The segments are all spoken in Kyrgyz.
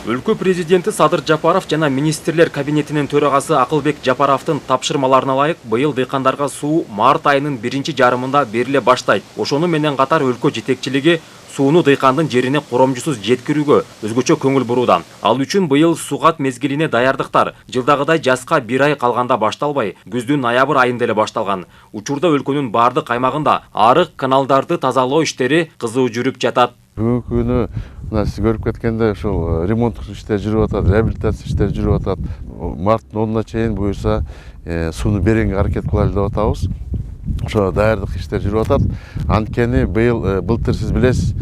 Өлкө президенти Садыр Жапаров жана министрлер кабинетинин төрагасы Акылбек Жапаровдун тапшырмаларына ылайык быйыл дыйкандарга суу март айынын биринчи жарымында бериле баштайт. Ошону менен катар өлкө жетекчилиги сууну дыйкандын жерине коромжусуз жеткирүүгө өзгөчө көңүл бурууда. Ал үчүн быйыл сугат мезгилине даярдыктар жылдагыдай жазга бир ай калганда башталбай, күздүн ноябрь айында эле башталган. Учурда өлкөнүн бардык аймагында арык каналдарды тазалоо иштери кызуу жүрүп жатат. Бүгүнкү күнү мына сиз көрүп кеткендей ушул ремонттук иштер жүрүп атат, реабилитация иштери жүрүп атат. Марттын 10-уна чейин буюрса сууну беренге аракет кылайлы деп атабыз. Ошо даярдык иштер жүрүп атат. Анткени былтыр сиз билесиз,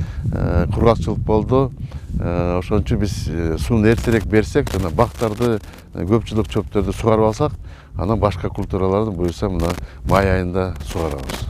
кургакчылык болду. Ошон үчүн биз сууну эртерээк берсек, жана бактарды, көпчүлүк чөптөрдү сугарып алсак, анан башка культураларды буюрса мына май айында сугарабыз.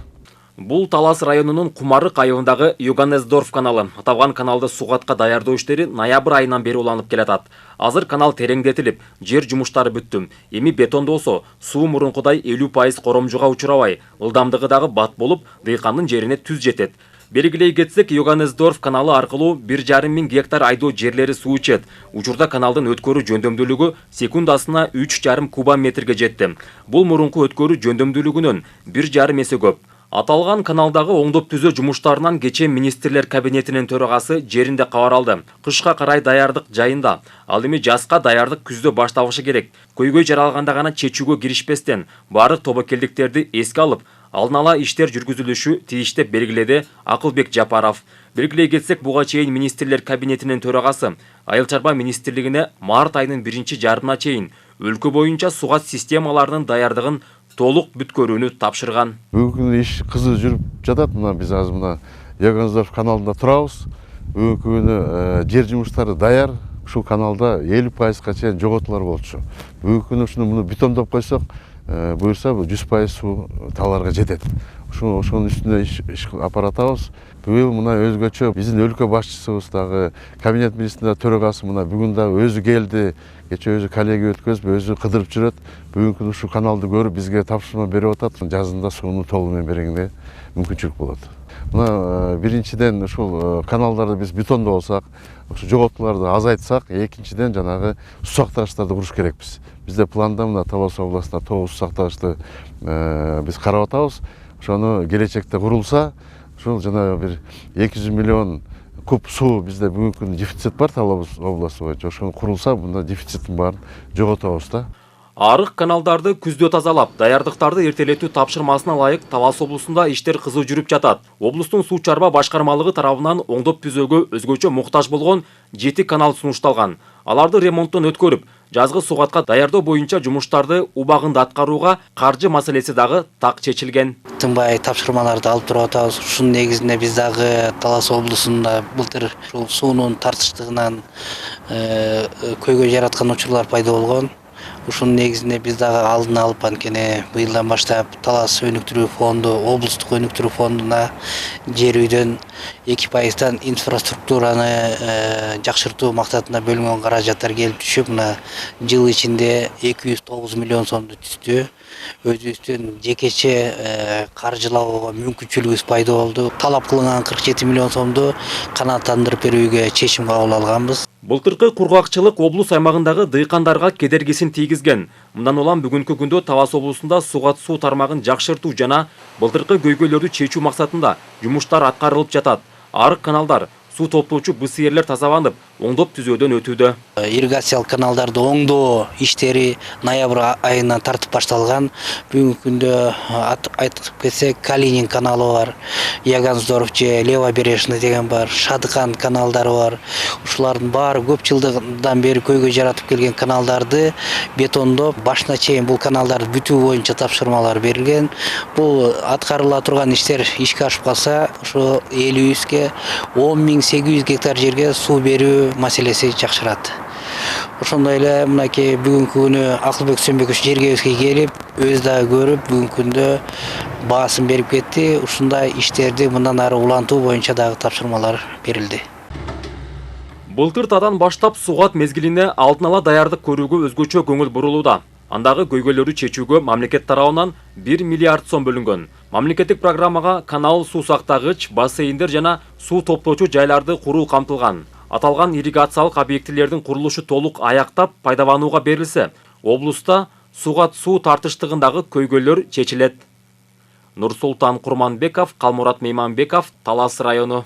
Бул Талас районунун Кумарык айылындагы Йоганнесдорф каналы. Аталган каналды сугатка даярдоо иштери ноябрь айынан бери уланып келатат. Азыр канал тереңдетилип, жер жумуштары бүттү. Эми бетондоосо суу мурункудай 50% коромжуга учурабай, ылдамдыгы дагы бат болуп, дыйкандын жерине түз жетет. Белгилей кетсек, Йоганнесдорф каналы аркылуу 1,5 миң гектар айдоо жерлери суу ичет. Учурда каналдын өткөрүү жөндөмдүүлүгү секундасына 3,5 кубометрге жетти. Бул мурунку өткөрүү жөндөмдүүлүгүнөн 1,5 эсе көп. Аталган каналдагы оңдоп түзөө жумуштарынан кечээ министрлер кабинетинин төрагасы жеринде кабар алды. Кышка карай даярдык жайында, ал эми жазга даярдык күздө башталышы керек. Көйгөй жаралганда гана чечүүгө киришпестен баардык тобокелдиктерди эске алып, алдын ала иштер жүргүзүлүшү тийиш деп белгиледи Акылбек Жапаров. Белгилей кетсек, буга чейин министрлер кабинетинин төрагасы Айыл чарба министрлигине март айынын биринчи жарымына чейин өлкө боюнча сугат системаларынын даярдыгын толук бүткөрүүнү тапшырган. Бүгүнкү күнү иш кызуу жүрүп жатат. Мына биз азыр мына Йоганнесдорф каналында турабыз. Бүгүнкү күнү жер жумуштары даяр. Ушул каналда 50%га чейин жоготуулар болчу. Бүгүнкү күнү муну бетондоп койсок, буюрса 100% суу таларга жетет. Ошонун үстүнө иш апара атабыз. Быйыл мына өзгөчө биздин өлкө башчысыбыз дагы, кабинет министринин төрагасы мына бүгүн дагы өзү келди. Кече өзү коллегия өткөзүп, өзү кыдырып жүрөт. Бүгүнкү күнү ушу каналды көрүп бизге тапшырма берип атат. Жазында сууну толугу менен береңге мүмкүнчүлүк болот. Мына биринчиден ушул каналдарды биз бетондоп алсак, ушу жоготууларды азайтсак, экинчиден жанагы суу сактагычтарды куруш керекпиз. Бизде планда мына Талас областында 9 суу сактагычты биз карап атабыз. Ошону келечекте курулса, ушул жана бир 200 миллион куб суу бизде бүгүнкү күнү дефицит бар Талас областы боюнча. Ошону курулса, мында дефициттин баарын жоготобуз да. Арык каналдарды күздө тазалап, даярдыктарды эртелетүү тапшырмасына ылайык Талас облусунда иштер кызуу жүрүп жатат. Облустун суу чарба башкармалыгы тарабынан оңдоп түзөөгө өзгөчө муктаж болгон 7 канал сунушталган. Аларды ремонттон өткөрүп, жазгы сугатка даярдоо боюнча жумуштарды убагында аткарууга каржы маселеси дагы так чечилген. Тынбай тапшырмаларды алып туруп атабыз. Ушунун негизинде биз дагы Талас облусунда былтыр ушул суунун тартыштыгынан көйгөй жараткан учурлар пайда болгон. Ушунун негизинде биз дагы алдын алып, анткени быйылдан баштап Талас өнүктүрүү фонду, облустук өнүктүрүү фондуна жер үйдөн 2%-дан инфраструктураны жакшыртуу максатында бөлүнгөн каражаттар келип түшүп, мына жыл ичинде 209 миллион сомду түздү. Өзүбүздүн жекече каржылоого мүмкүнчүлүгүбүз пайда болду. Талап кылынган 47 миллион сомду канааттандырып берүүгө чечим кабыл алганбыз. Былтыркы кургакчылык облус аймагындагы дыйкандарга кедергисин тийгизген. Мындан улам бүгүнкү күндө Талас облусунда сугат суу тармагын жакшыртуу жана былтыркы көйгөйлөрдү чечүү максатында жумуштар аткарылып жатат. Арык каналдар, суу топтоочу БСРлер тазаланып, оңдоп түзөөдөн өтүүдө. Ирригациялык каналдарды оңдоо иштери ноябрь айынан тартып башталган. Бүгүнкү күндө айтып кетсек, Калинин каналы бар, Йоганнесдорф же Левобережный деген бар, Шадыкан каналдары бар. Ушулардын баары көп жылдан бери көйгөй жаратып келген каналдарды бетондоп, башына чейин бул каналдарды бүтүү боюнча тапшырмалар берилген. Бул аткарыла турган иштер ишке ашып калса, ошо элибизге 10.800 гектар жерге суу берүү маселеси жакшырат. Ошондой эле мынакей бүгүнкү күнү Акылбек Сөмбекович жергебизге келип, өз дагы көрүп, бүгүнкү күндө баасын берип кетти. Ушундай иштерди мындан ары улантуу боюнча дагы тапшырмалар берилди. Былтыртадан баштап сугат мезгилине алдын ала даярдык көрүүгө өзгөчө көңүл бурулууда. Андагы көйгөйлөрдү чечүүгө мамлекет тарабынан 1 миллиард сом бөлүнгөн. Мамлекеттик программага канал, суу сактагыч, бассейндер жана суу топтоочу жайларды куруу камтылган. Аталган ирригациялык объектилердин курулушу толук аяктап пайдаланууга берилсе, облуста суга суу тартыштыгындагы көйгөйлөр чечилет. Нурсултан Курманбеков, Калмурат Мейманбеков, Талас району.